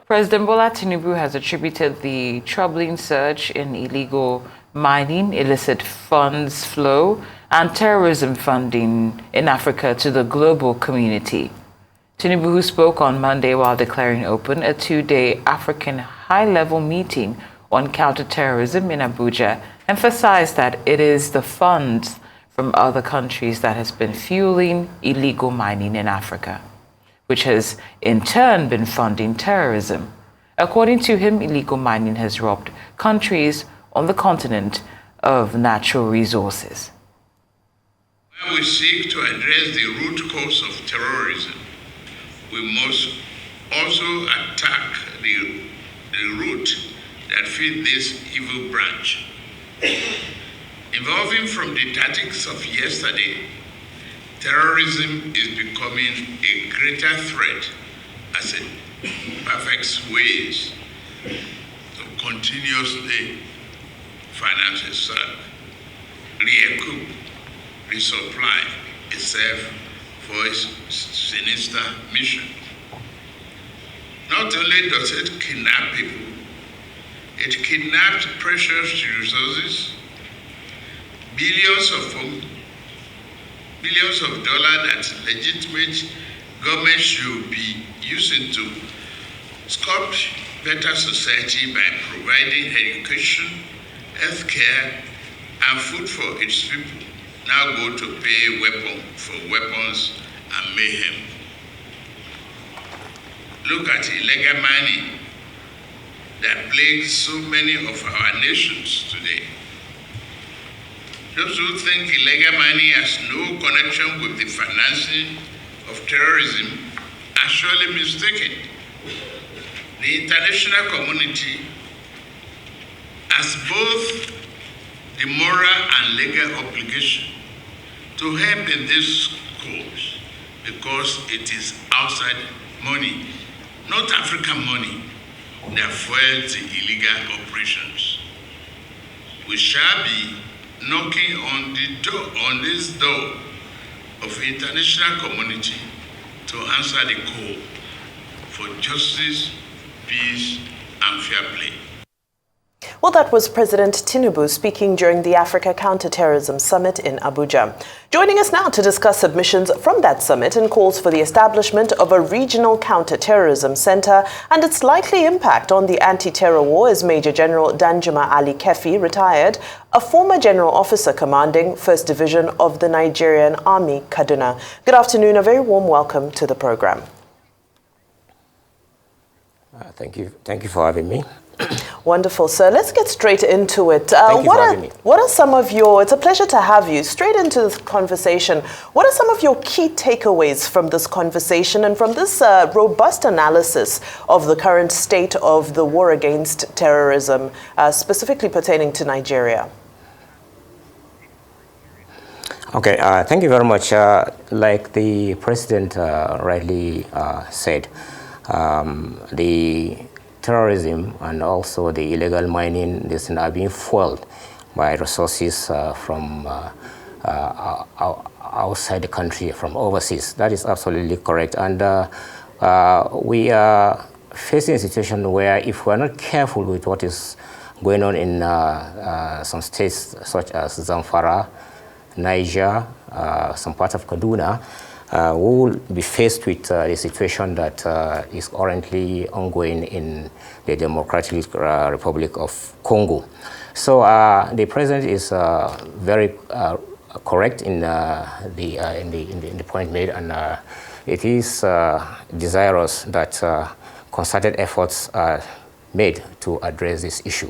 President Bola Tinubu has attributed the troubling surge in illegal mining, illicit funds flow, and terrorism funding in Africa to the global community. Tinubu, who spoke on Monday while declaring open a two-day African high-level meeting on counterterrorism in Abuja, emphasized that it is the funds from other countries that has been fueling illegal mining in Africa, which has in turn been funding terrorism. According to him, illegal mining has robbed countries on the continent of natural resources. When we seek to address the root cause of terrorism, we must also attack the root that feeds this evil branch. Evolving from the tactics of yesterday, terrorism is becoming a greater threat as it perfects ways to continuously finance itself, re-equip, resupply itself for its sinister mission. Not only does it kidnap people, it kidnaps precious resources, billions of dollars that legitimate government should be using to sculpt better society by providing education, healthcare, and food for its people, now go to pay for weapons and mayhem. Look at illegal mining that plagues so many of our nations today. Those who think illegal mining has no connection with the financing of terrorism are surely mistaken. The international community has both the moral and legal obligation to help in this cause because it is outside money, not African money, that fuels the illegal operations. We shall be knocking on this door of the international community to answer the call for justice, peace, and fair play. Well, that was President Tinubu speaking during the Africa Counterterrorism Summit in Abuja. Joining us now to discuss submissions from that summit and calls for the establishment of a regional counterterrorism center and its likely impact on the anti-terror war is Major General Danjuma Ali Keffi, retired, a former general officer commanding 1st Division of the Nigerian Army, Kaduna. Good afternoon, a very warm welcome to the program. Thank you for having me. Wonderful, sir. Let's get straight into it. Thank you for having me. What are some of your, it's a pleasure to have you, straight into this conversation. What are some of your key takeaways from this conversation and from this robust analysis of the current state of the war against terrorism, specifically pertaining to Nigeria? Okay, thank you very much. Like the President rightly said, the terrorism and also the illegal mining this are being fueled by resources from outside the country, from overseas. That is absolutely correct. And we are facing a situation where if we're not careful with what is going on in some states such as Zamfara, Niger, some part of Kaduna, we will be faced with a situation that is currently ongoing in the Democratic Republic of Congo. So the president is very correct in the point made, and it is desirous that concerted efforts are made to address this issue.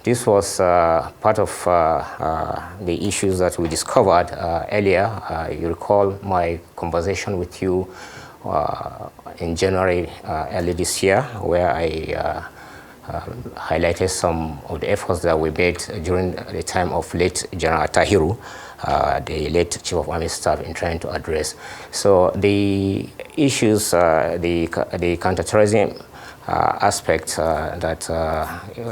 This was part of the issues that we discovered earlier. You recall my conversation with you in January early this year, where I highlighted some of the efforts that we made during the time of late General Tahiru, the late Chief of Army Staff, in trying to address. So the issues, the counterterrorism aspect that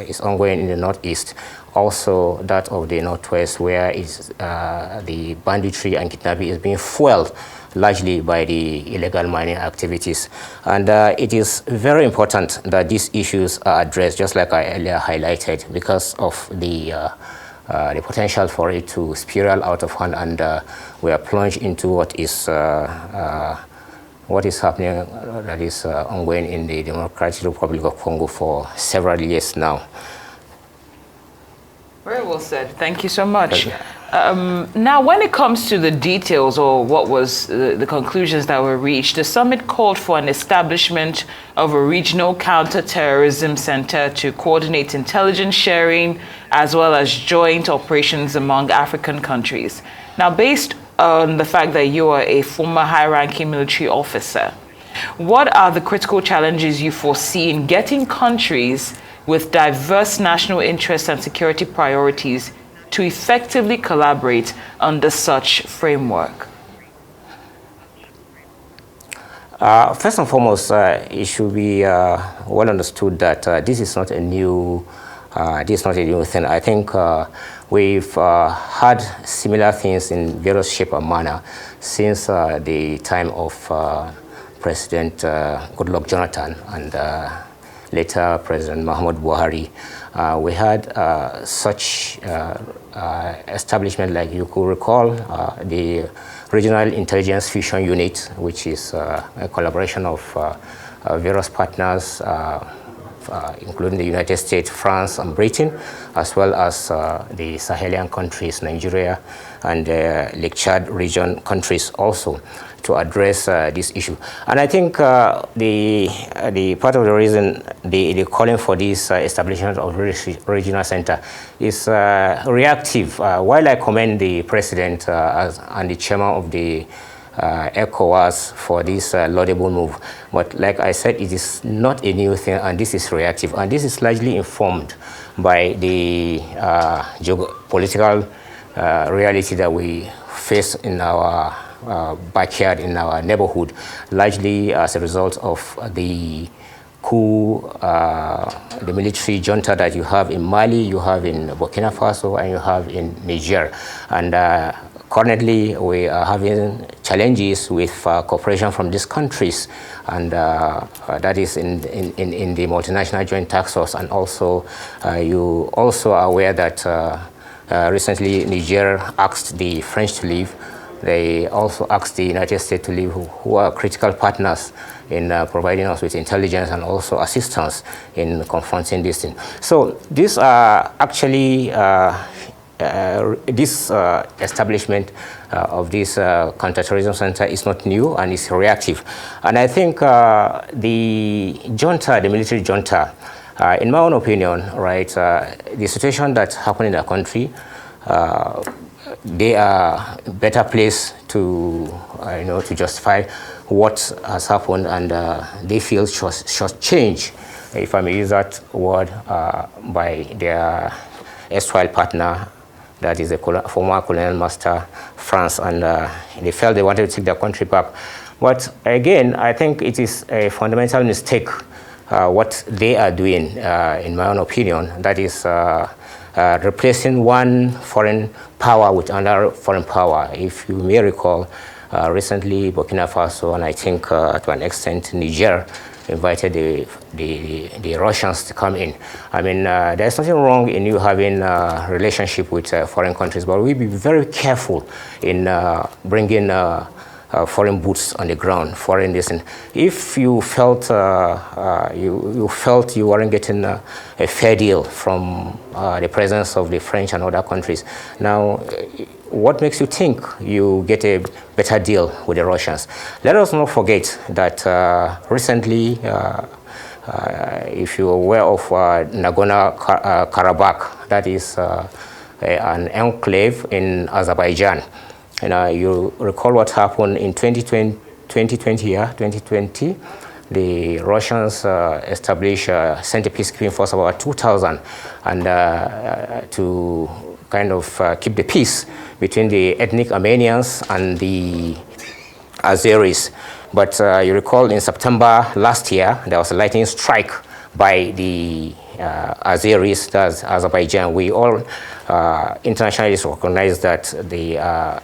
is ongoing in the Northeast, also that of the Northwest, where is the banditry and kidnapping is being fueled largely by the illegal mining activities. And it is very important that these issues are addressed, just like I earlier highlighted, because of the potential for it to spiral out of hand, and we are plunged into what is happening, that is ongoing in the Democratic Republic of Congo for several years now. Very well said. Thank you so much. Now, when it comes to the details or what was the conclusions that were reached, the summit called for an establishment of a regional counter-terrorism center to coordinate intelligence sharing as well as joint operations among African countries. Now, based on the fact that you are a former high-ranking military officer, what are the critical challenges you foresee in getting countries with diverse national interests and security priorities to effectively collaborate under such framework? First and foremost, it should be well understood that this is not a new thing. I think we've had similar things in various shape and manner since the time of President Goodluck Jonathan and later President Muhammad Buhari. We had such establishment, like you could recall, the Regional Intelligence Fusion Unit, which is a collaboration of various partners, including the United States, France, and Britain, as well as the Sahelian countries, Nigeria, and Lake Chad region countries also, to address this issue. And I think the part of the reason the calling for this establishment of regional center is reactive. While I commend the president and the chairman of the ECOWAS for this laudable move, but like I said, it is not a new thing, and this is reactive, and this is largely informed by the geopolitical reality that we face in our backyard, in our neighborhood, largely as a result of the coup, the military junta that you have in Mali, you have in Burkina Faso, and you have in Niger. And currently, we are having challenges with cooperation from these countries, and that is in the multinational joint task force. And also, you also are aware that recently Niger asked the French to leave. They also asked the United States to leave, who are critical partners in providing us with intelligence and also assistance in confronting this thing. So these are actually, this establishment of this counterterrorism center is not new, and it's reactive. And I think the junta, the military junta, in my own opinion, right, the situation that happened in the country, they are better placed to, to justify what has happened, and they feel short change, if I may use that word, by their erstwhile partner, that is the former colonial master, France, and they felt they wanted to take their country back. But again, I think it is a fundamental mistake what they are doing, in my own opinion. That is replacing one foreign power with another foreign power. If you may recall, recently Burkina Faso, and I think to an extent Niger, invited the Russians to come in. I mean, there's nothing wrong in you having a relationship with foreign countries, but we'll be very careful in bringing foreign boots on the ground, foreign listen. If you felt you felt you weren't getting a fair deal from the presence of the French and other countries, now what makes you think you get a better deal with the Russians? Let us not forget that recently, if you're aware of Nagorno-Karabakh, that is an enclave in Azerbaijan. You recall what happened in 2020, the Russians established a center peacekeeping force of about 2,000, and to kind of keep the peace between the ethnic Armenians and the Azeris. But you recall in September last year, there was a lightning strike by the Azeris, that's Azerbaijan. We all internationally recognize that the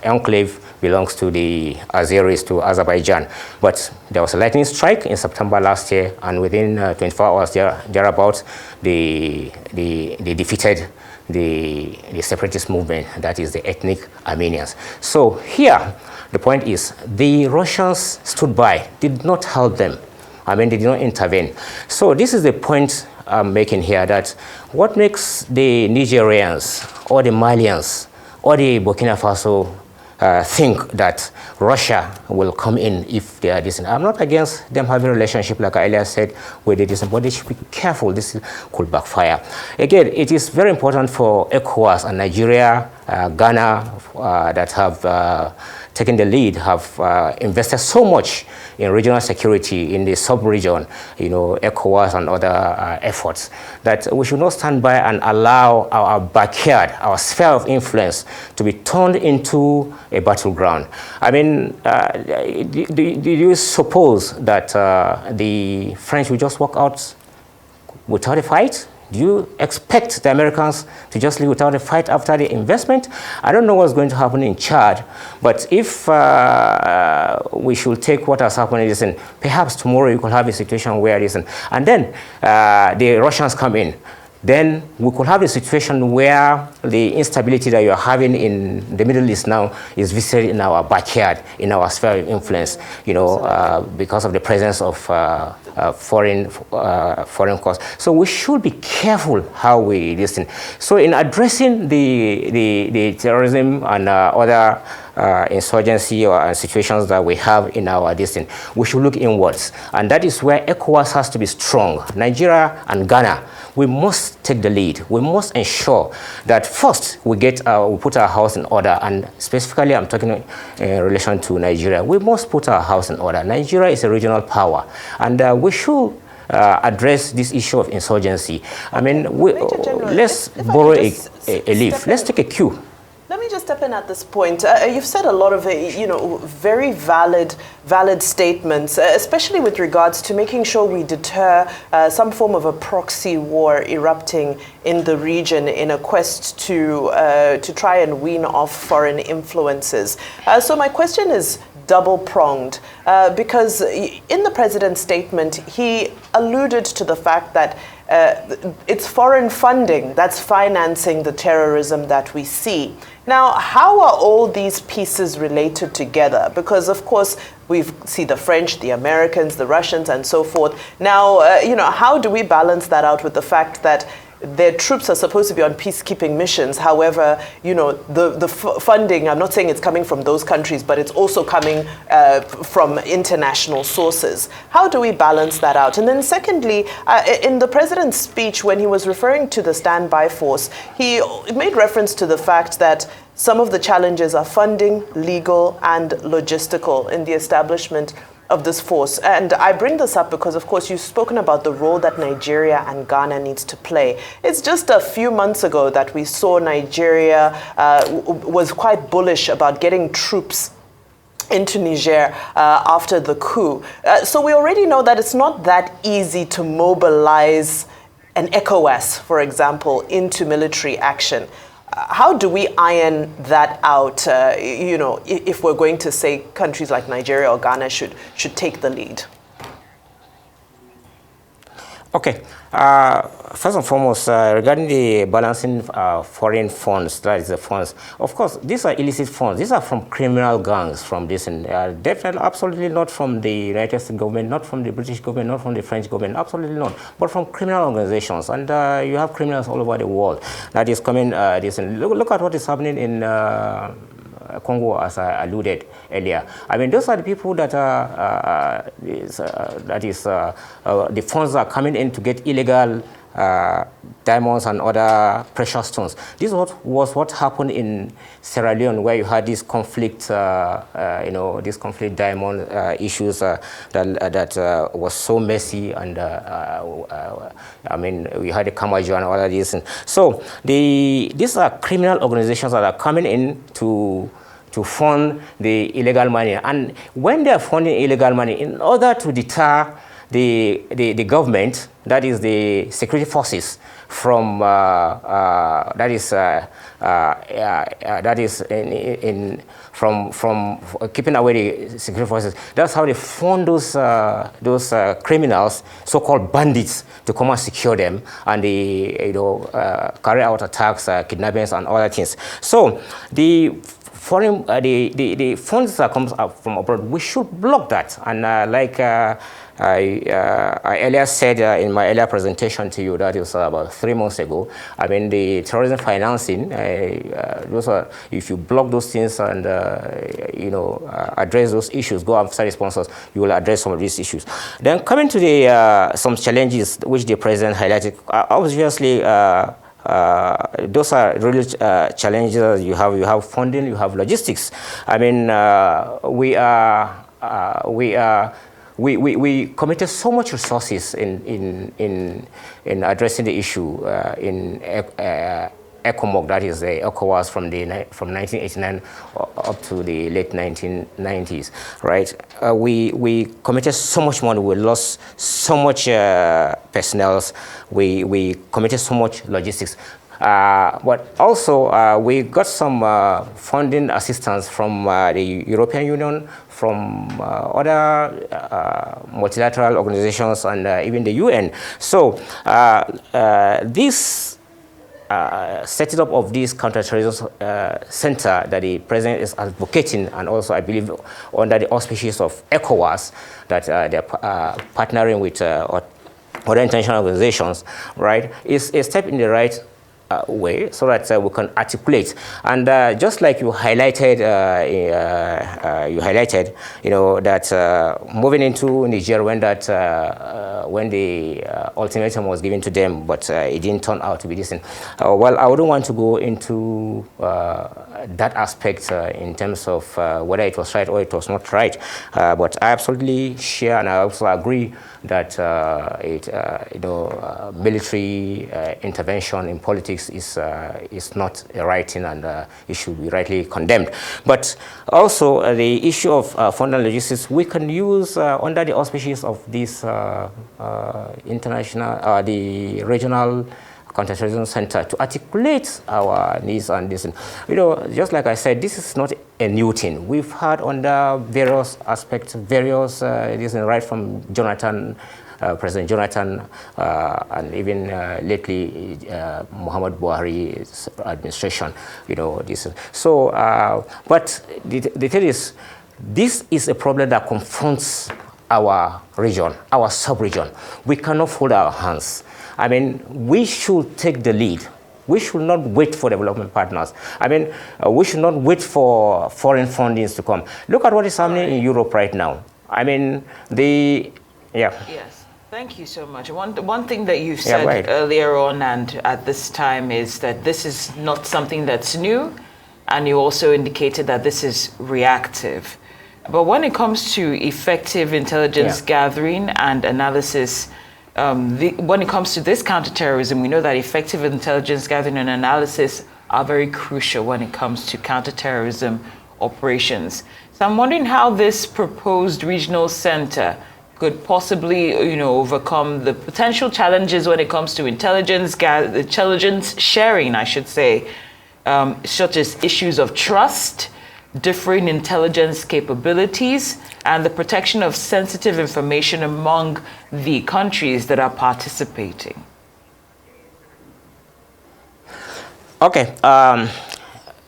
enclave belongs to the Azeris, to Azerbaijan. But there was a lightning strike in September last year, and within 24 hours thereabouts, they defeated the separatist movement, that is the ethnic Armenians. So here, the point is, the Russians stood by, did not help them. I mean, they did not intervene. So this is the point I'm making here, that what makes the Nigerians or the Malians or the Burkina Faso think that Russia will come in if they are decent. I'm not against them having a relationship, like I earlier said, with the decent, but they should be careful. This could backfire. Again, it is very important for ECOWAS and Nigeria, Ghana, that have taken the lead, have invested so much in regional security in the sub-region, ECOWAS and other efforts, that we should not stand by and allow our backyard, our sphere of influence, to be turned into a battleground. I mean, do you suppose that the French will just walk out without a fight? Do you expect the Americans to just leave without a fight after the investment? I don't know what's going to happen in Chad, but if we should take what has happened, listen, perhaps tomorrow you could have a situation where, listen, and then the Russians come in. Then we could have a situation where the instability that you are having in the Middle East now is visited in our backyard, in our sphere of influence, because of the presence of foreign costs. So we should be careful how we listen. So in addressing the terrorism and other insurgency or situations that we have in our distance, we should look inwards. And that is where ECOWAS has to be strong. Nigeria and Ghana, we must take the lead. We must ensure that first we put our house in order, and specifically I'm talking in relation to Nigeria. We must put our house in order. Nigeria is a regional power, and we should address this issue of insurgency. I mean, let's borrow a leaf. Let's take a cue. Let me just step in at this point. You've said a lot of, very valid statements, especially with regards to making sure we deter some form of a proxy war erupting in the region in a quest to try and wean off foreign influences. So my question is double-pronged, because in the president's statement, he alluded to the fact that it's foreign funding that's financing the terrorism that we see. Now, how are all these pieces related together? Because, of course, we see the French, the Americans, the Russians, and so forth. Now, how do we balance that out with the fact that their troops are supposed to be on peacekeeping missions? However, the funding, I'm not saying it's coming from those countries, but it's also coming from international sources. How do we balance that out? And then secondly, in the president's speech, when he was referring to the standby force, he made reference to the fact that some of the challenges are funding, legal, and logistical in the establishment of this force. And I bring this up because, of course, you've spoken about the role that Nigeria and Ghana needs to play. It's just a few months ago that we saw Nigeria was quite bullish about getting troops into Niger after the coup. So we already know that it's not that easy to mobilize an ECOWAS, for example, into military action. How do we iron that out, if we're going to say countries like Nigeria or Ghana should take the lead? Okay. First and foremost, regarding the balancing foreign funds, that is the funds, of course, these are illicit funds. These are from criminal gangs, from this, and definitely absolutely not from the United States government, not from the British government, not from the French government, absolutely not, but from criminal organizations. And you have criminals all over the world that is coming, look at what is happening in Congo, as I alluded earlier. I mean, those are the people that the funds are coming in to get illegal diamonds and other precious stones. This was what happened in Sierra Leone, where you had this conflict, this conflict diamond issues that was so messy, and I mean, we had the Kamajo and all of this. And so these are criminal organizations that are coming in to fund the illegal money. And when they are funding illegal money, in order to deter the government, that is the security forces, from that is from keeping away the security forces. That's how they fund those criminals, so-called bandits, to come and secure them, and they carry out attacks, kidnappings, and other things. So the foreign the funds that comes up from abroad, we should block that. And like I earlier said in my earlier presentation to you, that was about 3 months ago. I mean, the terrorism financing, those are, if you block those things and address those issues, go after the sponsors, you will address some of these issues. Then coming to the some challenges which the president highlighted, obviously. Those are really challenges. You have funding, you have logistics. I mean, we committed so much resources in addressing the issue in ECOMOG, that is the ECOWAS from 1989 up to the late 1990s, right? We committed so much money, we lost so much personnel, we committed so much logistics. But also, we got some funding assistance from the European Union, from other multilateral organizations, and even the UN. So this setting up of this counterterrorism center that the president is advocating, and also I believe under the auspices of ECOWAS, that they're partnering with other international organizations, right, is a step in the right way, so that we can articulate. And just like you highlighted, that moving into Niger, when the ultimatum was given to them, but it didn't turn out to be this. Well, I wouldn't want to go into that aspect in terms of whether it was right or it was not right. But I absolutely share, and I also agree that military intervention in politics is not a right thing, and it should be rightly condemned. But also the issue of funding logistics, we can use under the auspices of this international, the regional counterterrorism center, to articulate our needs and this. Just like I said, this is not a new thing. We've had under various aspects, various right from Jonathan, President Jonathan, and even lately Muhammad Buhari's administration. This. So, but the thing is, this is a problem that confronts our region, our sub-region. We cannot fold our hands. I mean, we should take the lead. We should not wait for development partners. I mean, we should not wait for foreign fundings to come. Look at what is happening in Europe right now. I mean, Yes, thank you so much. One thing that you said earlier on and at this time is that this is not something that's new, and you also indicated that this is reactive. But when it comes to effective intelligence gathering and analysis, when it comes to this counterterrorism, we know that effective intelligence gathering and analysis are very crucial when it comes to counterterrorism operations. So I'm wondering how this proposed regional center could possibly, overcome the potential challenges when it comes to intelligence sharing, I should say, such as issues of trust, differing intelligence capabilities, and the protection of sensitive information among the countries that are participating. Okay,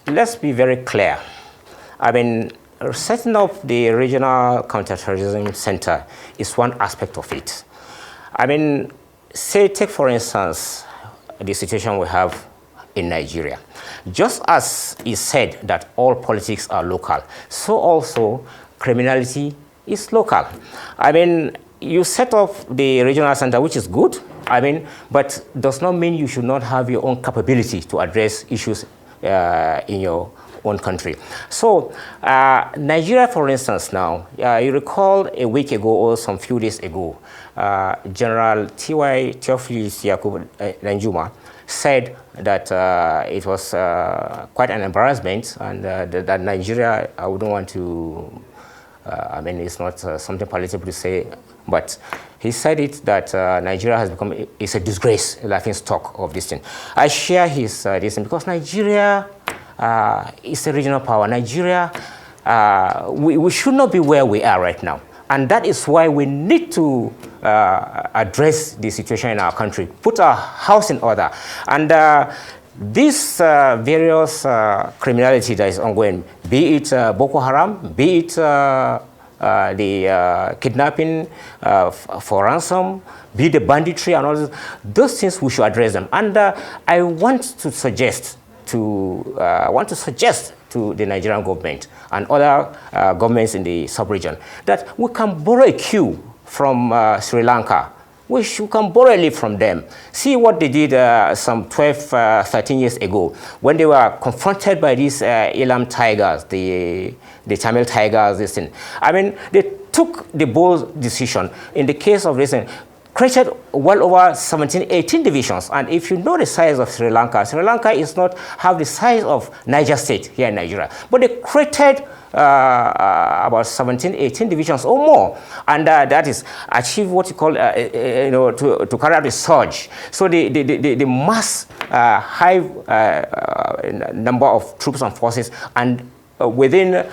let's be very clear. I mean, setting up the regional counterterrorism center is one aspect of it. I mean, take for instance the situation we have in Nigeria. Just as is said that all politics are local, so also criminality is local. I mean, you set up the regional center, which is good, I mean, but does not mean you should not have your own capability to address issues in your own country. So Nigeria, for instance, now, you recall a week ago or some few days ago, General T.Y. Theophilus Danjuma said that it was quite an embarrassment, and that Nigeria, I wouldn't want to I mean, it's not something palatable to say, but he said it that Nigeria has become is a disgrace, a laughing stock of this thing. I share his this thing because Nigeria is a regional power. Nigeria, we should not be where we are right now. And that is why we need to address the situation in our country, put our house in order. And this various criminality that is ongoing, be it Boko Haram, be it the kidnapping for ransom, be it the banditry and all this, those things we should address them. And I want to suggest to the Nigerian government and other governments in the sub-region that we can borrow a cue from Sri Lanka. We can borrow a leaf from them. See what they did some 12, 13 years ago when they were confronted by these Elam tigers, the Tamil tigers, this thing. I mean, they took the bold decision. In the case of this, created well over 17, 18 divisions. And if you know the size of Sri Lanka is not have the size of Niger State here in Nigeria. But they created about 17, 18 divisions or more. And that is achieve what you call, to carry out the surge. So the mass high number of troops and forces, and within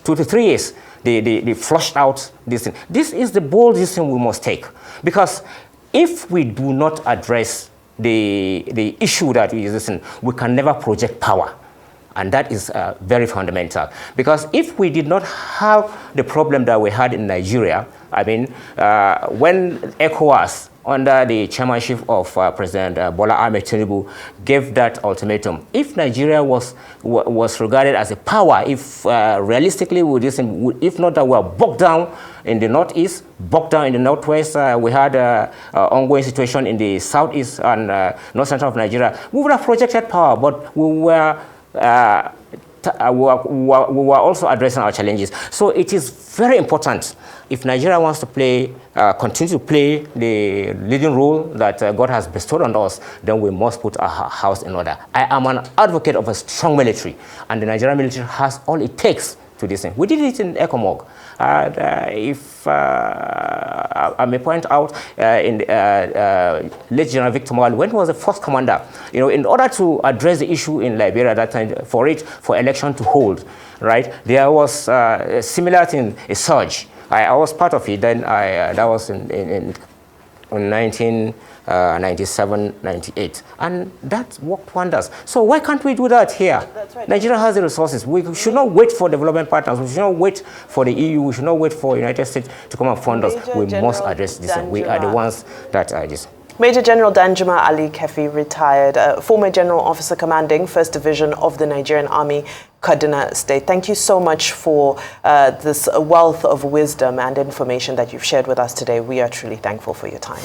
2 to 3 years, they flushed out this thing. This is the bold decision we must take. Because if we do not address the issue that is this thing, we can never project power. And that is very fundamental. Because if we did not have the problem that we had in Nigeria, I mean, when ECOWAS, under the chairmanship of President Bola Ahmed Tinubu, gave that ultimatum, if Nigeria was regarded as a power, if realistically, if not that we are bogged down in the northeast, bogged down in the northwest, we had an ongoing situation in the southeast and north central of Nigeria, we would have projected power, but we were also addressing our challenges. So it is very important if Nigeria wants to continue to play the leading role that God has bestowed on us, then we must put our house in order. I am an advocate of a strong military, and the Nigerian military has all it takes to this thing. We did it in ECOMOG. If I may point out, in late General Victor Mawali, when he was the first commander, in order to address the issue in Liberia at that time, for election to hold, right, there was a similar thing, a surge. I was part of it. Then that was in 1997, 98, and that worked wonders. So why can't we do that here? That's right. Nigeria has the resources. We should not wait for development partners. We should not wait for the EU. We should not wait for the United States to come and fund us. We must address this. We are the ones that are this. Major General Danjuma Ali Keffi, retired, former General Officer commanding 1st Division of the Nigerian Army, Kaduna State. Thank you so much for this wealth of wisdom and information that you've shared with us today. We are truly thankful for your time.